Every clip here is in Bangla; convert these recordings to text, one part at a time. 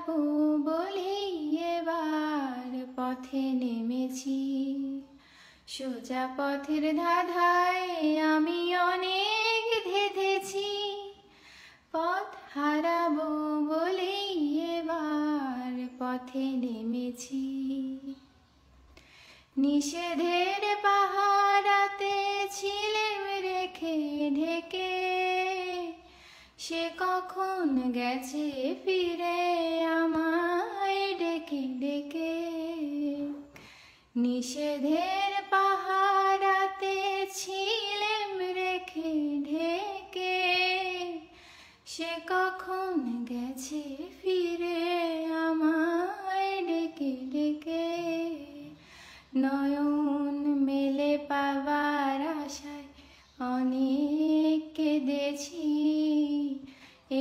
হারাবো বলেই এবার পথে নেমেছি। সোজা পথের ধাঁধায় আমি অনেক ধেঁধেছি। পথ হারাবো বলেই এবার পথে নেমেছি। নিষেধের পাহারাতে ছিলেম রেখে ঢেকে, সে কখন গেছে ফিরে আমায় ডেকে ডেকে। নিষেধের পাহারাতে ছিলেম রেখে ঢেকে, সে কখন গেছে ফিরে আমায় ডেকে ডেকে। নয়ন মেলে পাবার আশায় অনেক কেঁদেছি,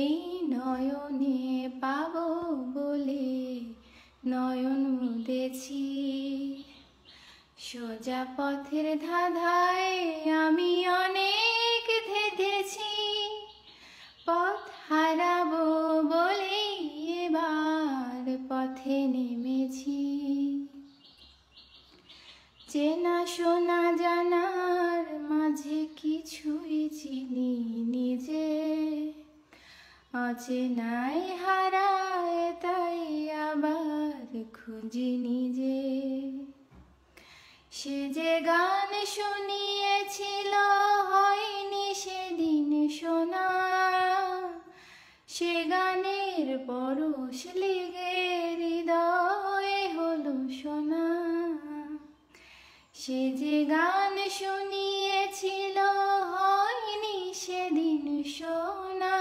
এই নয়নে পাবো বলে নয়ন মুদেছি। সোজা পথের ধাঁধায় আমি অনেক ধেঁধেছি। পথ হারাবো বলেই এবার পথে নেমেছি। চেনা শোনা জানার মাঝে কিছুই চিনি নিজে, অচেনায় হারায় তাই আবার খুঁজি নিজে। সে যে গান শুনিয়েছিল হয়নি সেদিন শোনা, সে গানের পরশ লেগে হৃদয়ে হলো শোনা। সে যে গান শুনিয়েছিল হয়নি সেদিন শোনা,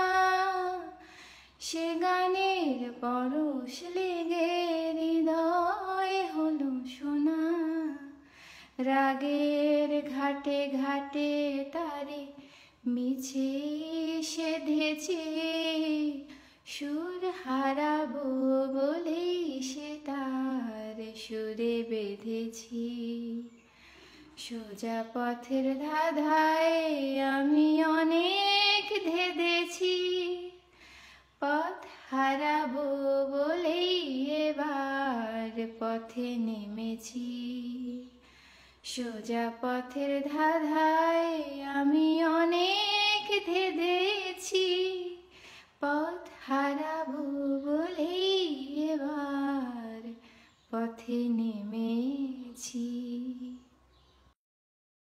সে গানের পরশ লেগে হৃদয়ে হলো শোনা। রাগের ঘাটে ঘাটে তারে মিছে সেধেছে, সুর হারাবো বলেই সে তার সুরে বেঁধেছি। সোজা পথের ধাঁধায় আমি অনেক ধেঁধেছি। পথ হারাবো বলেই এবার পথে নেমেছি। সোজা পথের ধাঁধায়